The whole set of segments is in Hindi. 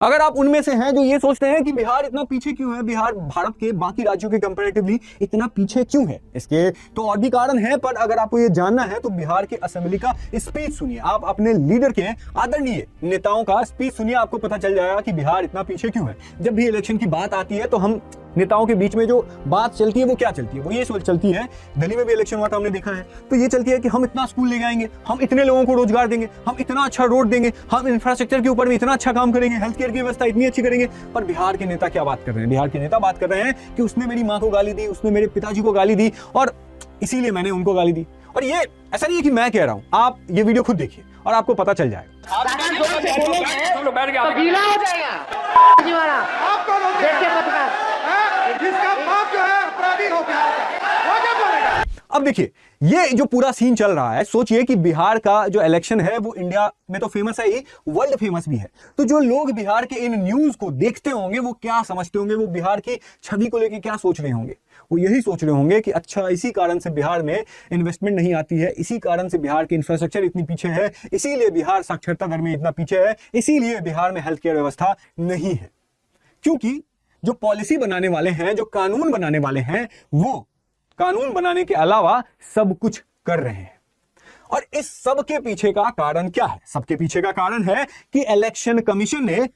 अगर आप उनमें से हैं जो ये सोचते हैं कि बिहार इतना पीछे क्यों है, बिहार भारत के बाकी राज्यों के कंपैरेटिवली इतना पीछे क्यों है, इसके तो और भी कारण है, पर अगर आपको ये जानना है तो बिहार के असेंबली का स्पीच सुनिए, आप अपने लीडर के आदरणीय नेताओं का स्पीच सुनिए, आपको पता चल जाएगा कि बिहार इतना पीछे क्यों है। जब भी इलेक्शन की बात आती है तो हम नेताओं के बीच में जो बात चलती है वो क्या चलती है, वो ये चलती है, दिल्ली में भी इलेक्शन हुआ था हमने देखा है, तो ये चलती है कि हम इतना स्कूल ले जाएंगे, हम इतने लोगों को रोजगार देंगे, हम इतना अच्छा रोड देंगे, हम इंफ्रास्ट्रक्चर के ऊपर भी इतना अच्छा काम करेंगे, हेल्थ केयर की व्यवस्था इतनी अच्छी करेंगे। पर बिहार के नेता क्या बात कर रहे हैं, बिहार के नेता बात कर रहे हैं कि उसने मेरी माँ को गाली दी, उसने मेरे पिताजी को गाली दी और इसीलिए मैंने उनको गाली दी। और ये ऐसा नहीं है कि मैं कह रहा हूं, आप ये वीडियो खुद देखिए और आपको पता चल जाएगा। अब देखिए ये जो पूरा सीन चल रहा है, सोचिए कि बिहार का जो इलेक्शन है वो इंडिया में तो फेमस है ही, वर्ल्ड फेमस भी है। तो जो लोग बिहार के इन न्यूज को देखते होंगे वो क्या समझते होंगे, वो बिहार की छवि को लेकर क्या सोच रहे होंगे, वो यही सोच रहे होंगे कि अच्छा इसी कारण से बिहार में इन्वेस्टमेंट नहीं आती है, इसी कारण से बिहार की इंफ्रास्ट्रक्चर इतनी पीछे है, इसीलिए बिहार साक्षरता दर में इतना पीछे है, इसीलिए बिहार में हेल्थ केयर व्यवस्था नहीं है। क्योंकि जो पॉलिसी बनाने वाले हैं, जो कानून बनाने वाले हैं, वो कानून बनाने के अलावा सब कुछ कर रहे हैं। और इस सब के पीछे का कारण क्या है? सबके पीछे का कारण है कि इलेक्शन कमीशन ने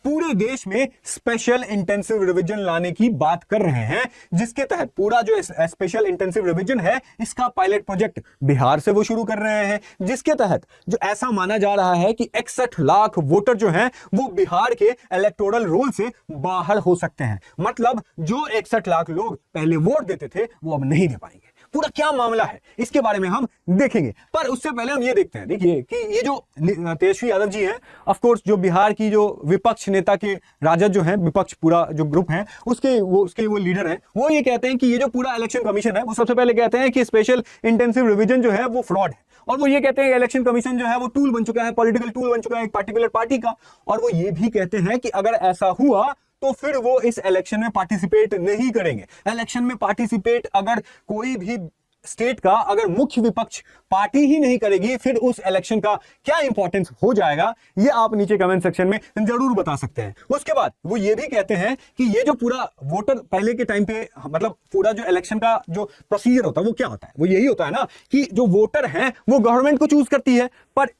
पूरे देश में स्पेशल इंटेंसिव रिवीजन लाने की बात कर रहे हैं, जिसके तहत पूरा जो स्पेशल इंटेंसिव रिवीजन है इसका पायलट प्रोजेक्ट बिहार से वो शुरू कर रहे हैं, जिसके तहत जो ऐसा माना जा रहा है कि 61 लाख वोटर जो हैं वो बिहार के इलेक्टोरल रोल से बाहर हो सकते हैं। मतलब जो 61 लाख लोग पहले वोट देते थे वो अब नहीं दे पाएंगे। पूरा क्या मामला है इसके बारे में हम देखेंगे, पर उससे पहले हम ये देखते हैं, देखिए कि ये जो तेजस्वी यादव जी हैं, ऑफ कोर्स जो बिहार की जो विपक्ष नेता के राजद जो है, विपक्ष पूरा जो ग्रुप है उसके वो लीडर हैं, वो ये कहते हैं कि ये जो पूरा इलेक्शन कमीशन है वो सबसे पहले कहते हैं कि स्पेशल इंटेंसिव रिवीजन जो है वो फ्रॉड है। और वो ये कहते हैं इलेक्शन कमीशन जो है वो टूल बन चुका है, पॉलिटिकल टूल बन चुका है एक पार्टिकुलर पार्टी का। और वो ये भी कहते हैं कि अगर ऐसा हुआ तो फिर वो इस इलेक्शन में पार्टिसिपेट नहीं करेंगे। इलेक्शन में पार्टिसिपेट अगर कोई भी स्टेट का अगर मुख्य विपक्ष पार्टी ही नहीं करेगी, फिर उस इलेक्शन का क्या इंपॉर्टेंस हो जाएगा, ये आप नीचे कमेंट सेक्शन में जरूर बता सकते हैं। उसके बाद वो ये भी कहते हैं कि ये जो पूरा वोटर पहले के टाइम पे, मतलब पूरा जो इलेक्शन का जो प्रोसीजर होता है वो क्या होता है, वो यही होता है ना कि जो वोटर है वो गवर्नमेंट को चूज करती है, पर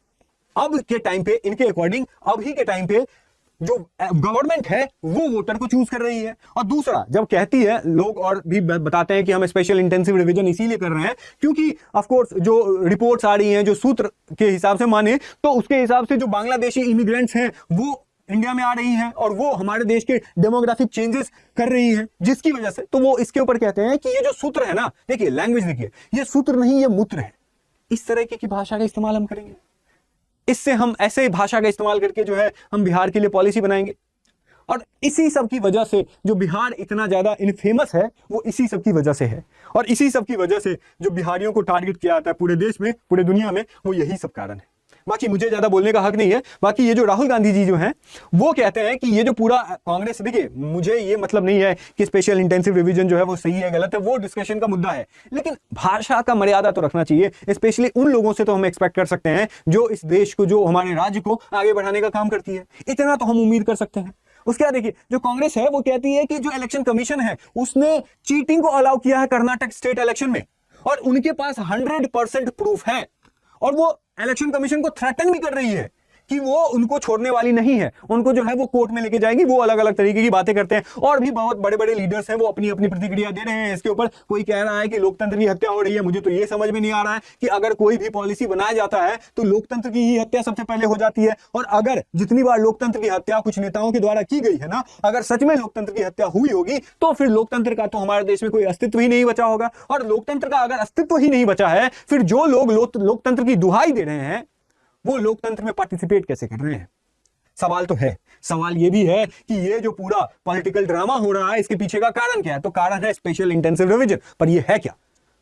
अब के टाइम पे इनके अकॉर्डिंग अभी के टाइम पे जो गवर्नमेंट है वो वोटर को चूज कर रही है। और दूसरा जब कहती है, लोग और भी बताते हैं कि हम स्पेशल इंटेंसिव रिवीजन इसीलिए कर रहे हैं क्योंकि ऑफ कोर्स जो रिपोर्ट्स आ रही हैं, जो सूत्र के हिसाब से माने तो उसके हिसाब से जो बांग्लादेशी इमिग्रेंट्स हैं वो इंडिया में आ रही हैं और वो हमारे देश के डेमोग्राफिक चेंजेस कर रही हैं, जिसकी वजह से तो वो इसके ऊपर कहते हैं कि ये जो सूत्र है ना, देखिए लैंग्वेज देखिए, ये सूत्र नहीं ये मूत्र है। इस तरह की भाषा का इस्तेमाल हम करेंगे, इससे हम ऐसे भाषा का इस्तेमाल करके जो है हम बिहार के लिए पॉलिसी बनाएंगे। और इसी सब की वजह से जो बिहार इतना ज्यादा इनफेमस है वो इसी सब की वजह से है, और इसी सब की वजह से जो बिहारियों को टारगेट किया जाता है पूरे देश में, पूरे दुनिया में, वो यही सब कारण है। बाकी मुझे ज्यादा बोलने का हक नहीं है। बाकी ये जो राहुल गांधी जी जो हैं वो कहते हैं कि ये जो पूरा कांग्रेस, देखिए मुझे ये मतलब नहीं है कि स्पेशल इंटेंसिव रिवीजन जो है वो सही है गलत है, वो डिस्कशन का मुद्दा है, लेकिन भाषा का मर्यादा तो रखना चाहिए। स्पेशली उन लोगों से तो हम एक्सपेक्ट कर सकते हैं जो इस देश को, जो हमारे राज्य को आगे बढ़ाने का काम करती है, इतना तो हम उम्मीद कर सकते हैं। उसके बाद देखिए जो कांग्रेस है वो कहती है कि जो इलेक्शन कमीशन है उसने चीटिंग को अलाउ किया है कर्नाटक स्टेट इलेक्शन में, और उनके पास 100% प्रूफ है, और वो इलेक्शन कमीशन को थ्रेटन भी कर रही है कि वो उनको छोड़ने वाली नहीं है, उनको जो है वो कोर्ट में लेके जाएगी। वो अलग अलग तरीके की बातें करते हैं, और भी बहुत बड़े बड़े लीडर्स हैं वो अपनी अपनी प्रतिक्रिया दे रहे हैं इसके ऊपर। कोई कह रहा है कि लोकतंत्र की हत्या हो रही है। मुझे तो ये समझ में नहीं आ रहा है कि अगर कोई भी पॉलिसी बनाया जाता है तो लोकतंत्र की ही हत्या सबसे पहले हो जाती है, और अगर जितनी बार लोकतंत्र की हत्या कुछ नेताओं के द्वारा की गई है ना, अगर सच में लोकतंत्र की हत्या हुई होगी तो फिर लोकतंत्र का तो हमारे देश में कोई अस्तित्व ही नहीं बचा होगा। और लोकतंत्र का अगर अस्तित्व ही नहीं बचा है, फिर जो लोग लोकतंत्र की दुहाई दे रहे हैं वो लोकतंत्र में पार्टिसिपेट कैसे कर रहे हैं? सवाल तो है। सवाल ये भी है कि ये जो पूरा पॉलिटिकल ड्रामा हो रहा है इसके पीछे का कारण क्या है? तो कारण है स्पेशल इंटेंसिव रिवीजन। पर ये है क्या?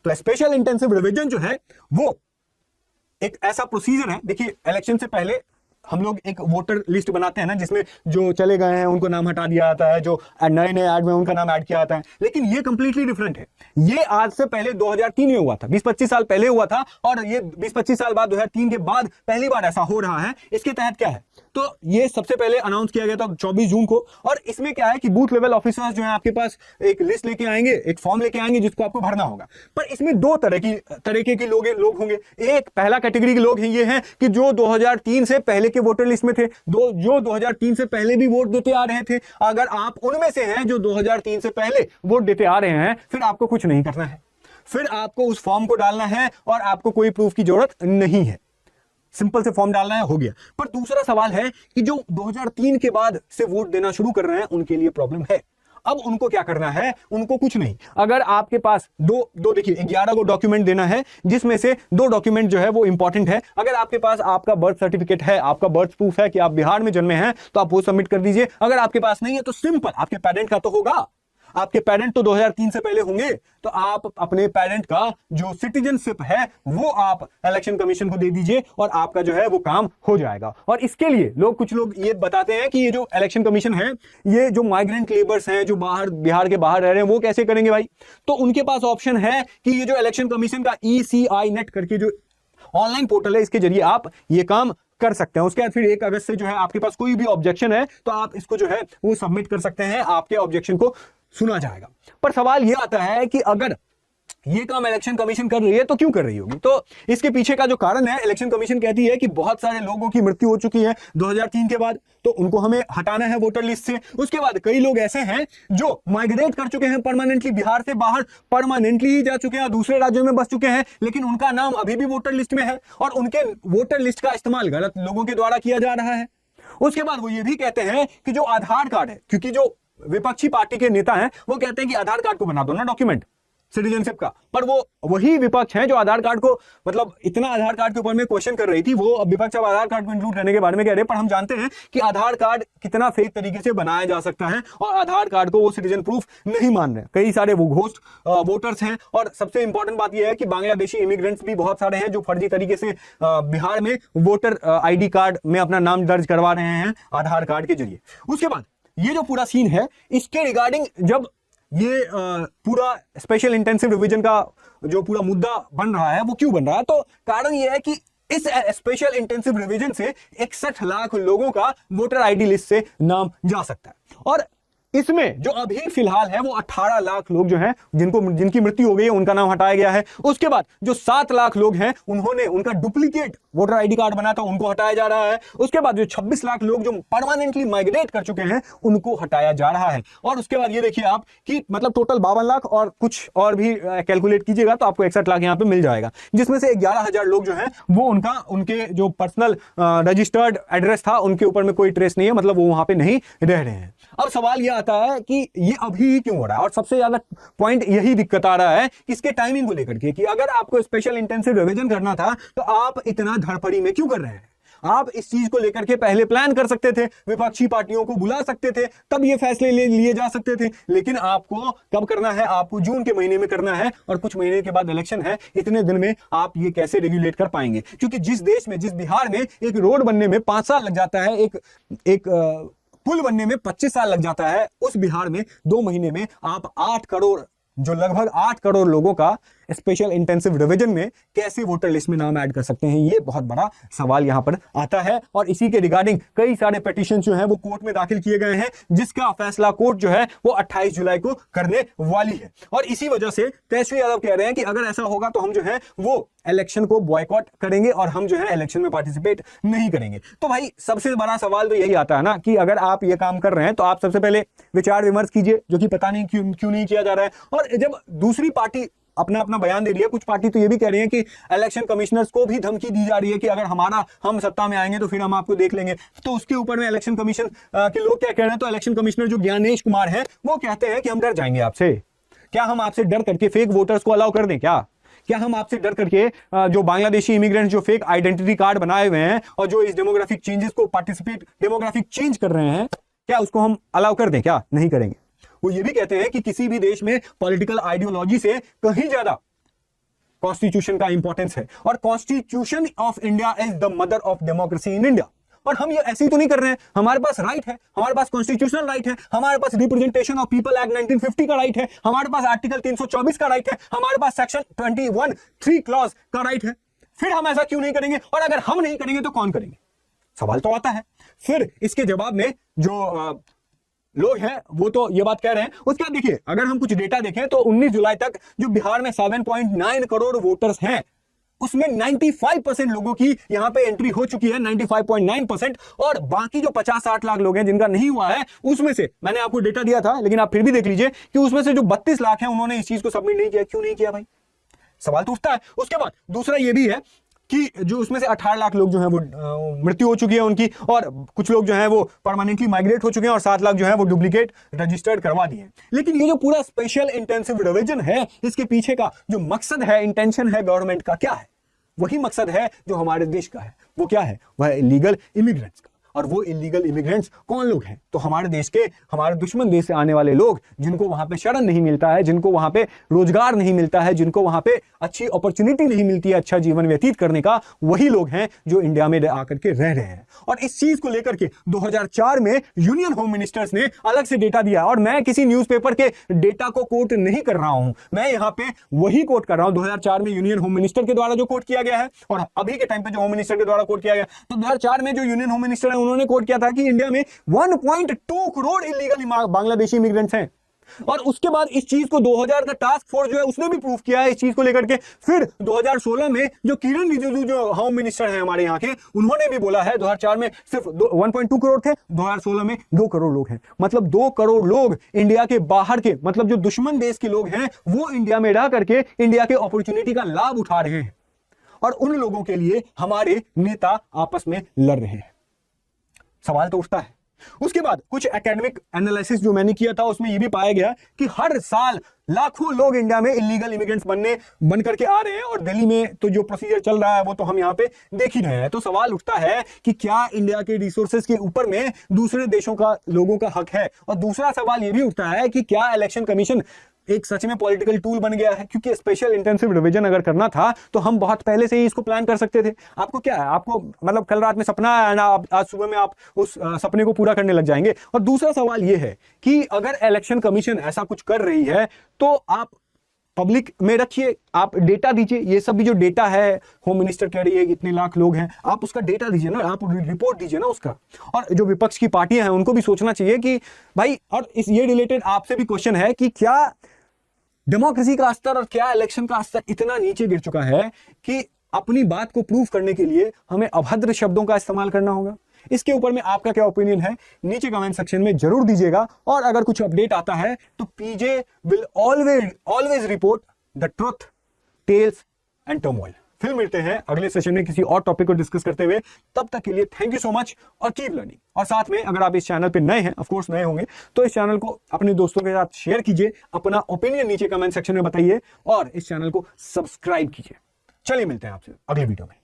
तो स्पेशल इंटेंसिव रिवीजन जो है वो एक ऐसा प्रोसीजर है। देखिए इलेक्शन से पहले हम लोग एक वोटर लिस्ट बनाते हैं ना, जिसमें जो चले गए हैं उनको नाम हटा दिया जाता है, जो नए नए ऐड में उनका नाम ऐड किया जाता है। लेकिन ये कंप्लीटली डिफरेंट है। ये आज से पहले 2003 में हुआ था, 20-25 साल पहले हुआ था, और ये 20-25 साल बाद 2003 के बाद पहली बार ऐसा हो रहा है। इसके तहत क्या है? तो ये सबसे पहले अनाउंस किया गया था 24 जून को। और इसमें क्या है कि बूथ लेवल ऑफिसर्स जो है आपके पास एक लिस्ट लेके आएंगे, एक फॉर्म लेके आएंगे जिसको आपको भरना होगा। पर इसमें दो तरीके के लोग होंगे। एक पहला कैटेगरी के लोग हैं, ये हैं कि जो 2003 से पहले के वोटर लिस्ट में थे, जो 2003 से पहले भी वोट देते आ रहे थे। अगर आप उनमें से हैं जो 2003 से पहले वोट देते आ रहे हैं, फिर आपको कुछ नहीं करना है, फिर आपको उस फॉर्म को डालना है और आपको कोई प्रूफ की जरूरत नहीं है, सिंपल से फॉर्म डालना है, हो गया। पर दूसरा सवाल है कि जो 2003 के बाद से वोट देना शुरू कर रहे हैं उनके लिए प्रॉब्लम है। अब उनको क्या करना है? उनको कुछ नहीं। अगर आपके पास दो देखिए 11 को डॉक्यूमेंट देना है, जिसमें से 2 डॉक्यूमेंट जो है वो इंपॉर्टेंट है। अगर आपके पास आपका बर्थ सर्टिफिकेट है, आपका बर्थ प्रूफ है कि आप बिहार में जन्मे हैं, तो आप वो सबमिट कर दीजिए। अगर आपके पास नहीं है तो सिंपल आपके पेरेंट का तो होगा, आपके पेरेंट तो 2003 से पहले होंगे, तो आप अपने पेरेंट का जो सिटीजनशिप है वो आप इलेक्शन कमीशन को दे दीजिए और आपका जो है वो काम हो जाएगा। और इसके लिए कुछ लोग ये बताते हैं कि ये जो इलेक्शन कमीशन है, ये जो माइग्रेंट लेबर्स हैं जो बिहार के बाहर रह रहे हैं, वो कैसे करेंगे भाई? तो उनके पास ऑप्शन है कि ये जो इलेक्शन कमीशन का ECI नेट करके जो ऑनलाइन पोर्टल है, इसके जरिए आप ये काम कर सकते हैं। उसके बाद फिर 1 अगस्त से जो है आपके पास कोई भी ऑब्जेक्शन है तो आप इसको जो है वो सबमिट कर सकते हैं, आपके ऑब्जेक्शन को सुना जाएगा। पर सवाल यह आता है कि अगर ये काम इलेक्शन कमीशन कर रही है तो क्यों कर रही होगी? तो इसके पीछे का जो कारण है, इलेक्शन कमीशन कहती है कि बहुत सारे लोगों की मृत्यु हो चुकी है 2003 के बाद, तो उनको हमें हटाना है वोटर लिस्ट से। उसके बाद कई लोग ऐसे हैं जो माइग्रेट कर चुके हैं परमानेंटली, बिहार से बाहर परमानेंटली ही जा चुके हैं, दूसरे राज्यों में बस चुके हैं, लेकिन उनका नाम अभी भी वोटर लिस्ट में है और उनके वोटर लिस्ट का इस्तेमाल गलत लोगों के द्वारा किया जा रहा है। उसके बाद वो ये भी कहते हैं कि जो आधार कार्ड है, क्योंकि जो विपक्षी पार्टी के नेता हैं वो कहते हैं कि आधार कार्ड को बना दो ना डॉक्यूमेंट सिटीजनशिप का, पर वो वही विपक्ष है जो आधार कार्ड को मतलब इतना आधार कार्ड के ऊपर में क्वेश्चन कर रही थी, वो अब विपक्ष अब आधार कार्ड को इंक्लूड करने के बारे में कह रहे हैं। पर हम जानते हैं कि आधार कार्ड कितना फेक तरीके से बनाया जा सकता है और आधार कार्ड को वो सिटीजन प्रूफ नहीं मान रहे। कई सारे वो घोस्ट वोटर्स हैं और सबसे इंपॉर्टेंट बात यह है कि बांग्लादेशी इमिग्रेंट्स भी बहुत सारे हैं जो फर्जी तरीके से बिहार में वोटर ID कार्ड में अपना नाम दर्ज करवा रहे हैं आधार कार्ड के जरिए। उसके बाद ये जो पूरा सीन है, इसके रिगार्डिंग जब ये पूरा स्पेशल इंटेंसिव रिवीजन का जो पूरा मुद्दा बन रहा है, वो क्यों बन रहा है? तो कारण ये है कि इस स्पेशल इंटेंसिव रिवीजन से 61 लाख लोगों का वोटर ID लिस्ट से नाम जा सकता है। और इसमें जो अभी फिलहाल है वो 18 लाख लोग जो हैं जिनकी मृत्यु हो गई है, उनका नाम हटाया गया है। उसके बाद जो 7 लाख लोग हैं उनका डुप्लीकेट वोटर ID कार्ड बना था, उनको हटाया जा रहा है। उसके बाद जो 26 लाख लोग जो परमानेंटली माइग्रेट कर चुके हैं उनको हटाया जा रहा है। और उसके बाद ये देखिए आप कि मतलब टोटल 52 लाख और कुछ और भी कैलकुलेट कीजिएगा तो आपको 61 लाख यहाँ पे मिल जाएगा, जिसमें से 11,000 लोग जो है वो उनके जो पर्सनल रजिस्टर्ड एड्रेस था उनके ऊपर में कोई ट्रेस नहीं है, मतलब वो वहां पे नहीं रह रहे हैं। अब सवाल यह आता है कि ये अभी क्यों हो रहा है, और सबसे ज्यादा पॉइंट यही दिक्कत आ रहा है इसके टाइमिंग को लेकर के कि अगर आपको स्पेशल इंटेंसिव रिवीजन करना था तो आप इतना धड़पड़ी में क्यों कर रहे हैं? आप इस चीज को लेकर के पहले प्लान कर सकते थे, विपक्षी पार्टियों को बुला सकते थे, तब ये फैसले लिए जा सकते थे। लेकिन आपको कब करना है? आपको जून के महीने में करना है और कुछ महीने के बाद इलेक्शन है। इतने दिन में आप ये कैसे रेगुलेट कर पाएंगे? क्योंकि जिस देश में, जिस बिहार में एक रोड बनने में 5 साल लग जाता है, एक पुल बनने में 25 साल लग जाता है, उस बिहार में 2 महीने में आप 8 करोड़ जो लगभग 8 करोड़ लोगों का स्पेशल इंटेंसिव रिवीजन में कैसे वोटर लिस्ट में नाम ऐड कर सकते हैं? ये बहुत बड़ा सवाल यहां पर आता है। और इसी के रिगार्डिंग कई सारे पिटीशन जो हैं वो कोर्ट में दाखिल किए गए हैं, जिसका फैसला कोर्ट जो है वो 28 जुलाई को करने वाली है। और इसी वजह से तेजस्वी यादव कह रहे हैं कि अगर ऐसा होगा तो हम जो है वो इलेक्शन को बॉयकॉट करेंगे और हम जो है इलेक्शन में पार्टिसिपेट नहीं करेंगे। तो भाई सबसे बड़ा सवाल तो यही आता है ना कि अगर आप ये काम कर रहे हैं तो आप सबसे पहले विचार विमर्श कीजिए, जो कि पता नहीं क्यों नहीं किया जा रहा है। और जब दूसरी पार्टी अपना बयान दे रही है, कुछ पार्टी तो ये भी कह रही है कि इलेक्शन कमिश्नर्स को भी धमकी दी जा रही है कि अगर हम सत्ता में आएंगे तो फिर हम आपको देख लेंगे। तो उसके ऊपर में इलेक्शन कमीशन के लोग क्या कह रहे हैं? तो इलेक्शन कमिश्नर जो ज्ञानेश कुमार हैं वो कहते हैं कि हम डर जाएंगे आपसे। क्या हम आपसे डर करके फेक वोटर्स को अलाउ कर दें? क्या हम आपसे डर करके जो बांग्लादेशी इमिग्रेंट जो फेक आइडेंटिटी कार्ड बनाए हुए हैं और जो इस डेमोग्राफिक चेंजेस को डेमोग्राफिक चेंज कर रहे हैं, क्या उसको हम अलाउ कर दें? क्या नहीं करेंगे। वो ये भी कहते हैं कि किसी भी देश में पॉलिटिकल आइडियोलॉजी से कहीं ज्यादा कॉन्स्टिट्यूशन का इंपॉर्टेंस है और constitution of India is the mother of democracy in India. और हम ये ऐसे ही तो नहीं कर रहे हैं, हमारे पास राइट है, हमारे पास कॉन्स्टिट्यूशनल राइट है, हमारे पास रिप्रेजेंटेशन ऑफ पीपल एक्ट 1950 का राइट है, हमारे पास आर्टिकल 324 का राइट है, हमारे पास सेक्शन 21(3) क्लॉज का राइट है। फिर हम ऐसा क्यों नहीं करेंगे? और अगर हम नहीं करेंगे तो कौन करेंगे? सवाल तो आता है। फिर इसके जवाब में जो लोग हैं वो तो ये बात कह रहे हैं। उसके बाद देखिए, अगर हम कुछ डेटा देखें तो 19 जुलाई तक जो बिहार में 7.9 करोड़ वोटर्स हैं, उसमें 95% लोगों की यहां पे एंट्री हो चुकी है, 95.9%। और बाकी जो 50-60 लाख लोग हैं जिनका नहीं हुआ है, उसमें से मैंने आपको डेटा दिया था, लेकिन आप फिर भी देख लीजिए कि उसमें से जो 32 लाख हैं उन्होंने इस चीज को सबमिट नहीं किया। क्यों नहीं किया भाई? सवाल तो उठता है। उसके बाद दूसरा ये भी है कि जो उसमें से 18 लाख लोग जो हैं वो मृत्यु हो चुकी है उनकी, और कुछ लोग जो हैं वो परमानेंटली माइग्रेट हो चुके हैं, और 7 लाख जो है वो डुप्लीकेट रजिस्टर्ड करवा दिए। लेकिन ये जो पूरा स्पेशल इंटेंसिव रिवीजन है, इसके पीछे का जो मकसद है, इंटेंशन है गवर्नमेंट का, क्या है? वही मकसद है जो हमारे देश का है। वो क्या है? वह इलीगल इमिग्रेंट्स का। और वो इलीगल इमिग्रेंट्स कौन लोग हैं? तो हमारे देश के, हमारे दुश्मन देश से आने वाले लोग, जिनको वहां पे शरण नहीं मिलता है, जिनको वहां पे रोजगार नहीं मिलता है, जिनको वहां पे अच्छी अपॉर्चुनिटी नहीं मिलती है अच्छा जीवन व्यतीत करने का, वही लोग हैं जो इंडिया में आकर के रह रहे हैं। और इस चीज को लेकर के 2004 में यूनियन होम मिनिस्टर्स ने अलग से डेटा दिया। और मैं किसी न्यूज़पेपर के डेटा को कोट नहीं कर रहा हूं, मैं यहां पे वही कोट कर रहा हूं 2004 में यूनियन होम मिनिस्टर के द्वारा जो कोट किया गया है, और अभी के टाइम पे जो होम मिनिस्टर के द्वारा कोट किया गया। तो 2004 में जो यूनियन होम मिनिस्टर है उन्होंने कोट किया था कि इंडिया में 1.2 करोड़ इलीगल बांग्लादेशी इमिग्रेंट्स हैं। और उसके बाद इस चीज को 2000 का टास्क फोर्स जो है उसने भी प्रूफ किया है इस चीज को लेकर के। फिर 2016 में जो किरण रिजिजू जो होम मिनिस्टर हैं हमारे यहाँ के, उन्होंने भी बोला है 2004 में सिर्फ 1.2 करोड़ थे, 2016 में 2 करोड़ लोग हैं। मतलब 2 करोड़ लोग इंडिया के बाहर के, मतलब जो दुश्मन देश के लोग हैं, वो इंडिया में रह करके इंडिया के अपॉर्चुनिटी का लाभ उठा रहे हैं। और उन लोगों के लिए हमारे नेता आपस में लड़ रहे हैं। सवाल तो उठता है। उसके बाद कुछ एकेडमिक एनालिसिस जो मैंने किया था उसमें यह भी पाया गया कि हर साल लाखों लोग इंडिया में इलीगल इमिग्रेंट्स बन करके आ रहे हैं। और दिल्ली में तो जो प्रोसीजर चल रहा है वो तो हम यहाँ पे देख ही रहे हैं। तो सवाल उठता है कि क्या इंडिया के रिसोर्सेज के ऊपर में दूसरे देशों का, लोगों का हक है? और दूसरा सवाल यह भी उठता है कि क्या इलेक्शन कमीशन एक सच में पॉलिटिकल टूल बन गया है? क्योंकि स्पेशल इंटेंसिव रिवीजन अगर करना था तो हम बहुत पहले से ही इसको प्लान कर सकते थे। आपको क्या है, आपको मतलब कल रात में सपना आया ना, आज सुबह में आप उस सपने को पूरा करने लग जाएंगे। और दूसरा सवाल यह है कि अगर इलेक्शन कमीशन ऐसा कुछ कर रही है तो आप पब्लिक में रखिए, आप डेटा दीजिए। ये सब भी जो डेटा है, होम मिनिस्टर कह रही है इतने लाख लोग हैं, आप उसका डेटा दीजिए ना, आप रिपोर्ट दीजिए ना उसका। और जो विपक्ष की पार्टियां हैं उनको भी सोचना चाहिए कि भाई, और इस ये रिलेटेड आपसे भी क्वेश्चन है कि क्या डेमोक्रेसी का स्तर और क्या इलेक्शन का स्तर इतना नीचे गिर चुका है कि अपनी बात को प्रूव करने के लिए हमें अभद्र शब्दों का इस्तेमाल करना होगा? इसके ऊपर में आपका क्या ओपिनियन है नीचे कमेंट सेक्शन में जरूर दीजिएगा। और अगर कुछ अपडेट आता है तो PJ will always report the truth, tales and turmoil. फिर मिलते हैं अगले सेशन में किसी और टॉपिक को डिस्कस करते हुए। तब तक के लिए थैंक यू सो मच और कीप लर्निंग। और साथ में अगर आप इस चैनल पे नए हैं, ऑफ कोर्स नए होंगे, तो इस चैनल को अपने दोस्तों के साथ शेयर कीजिए, अपना ओपिनियन नीचे कमेंट सेक्शन में बताइए और इस चैनल को सब्सक्राइब कीजिए। चलिए मिलते हैं आपसे अगले वीडियो में।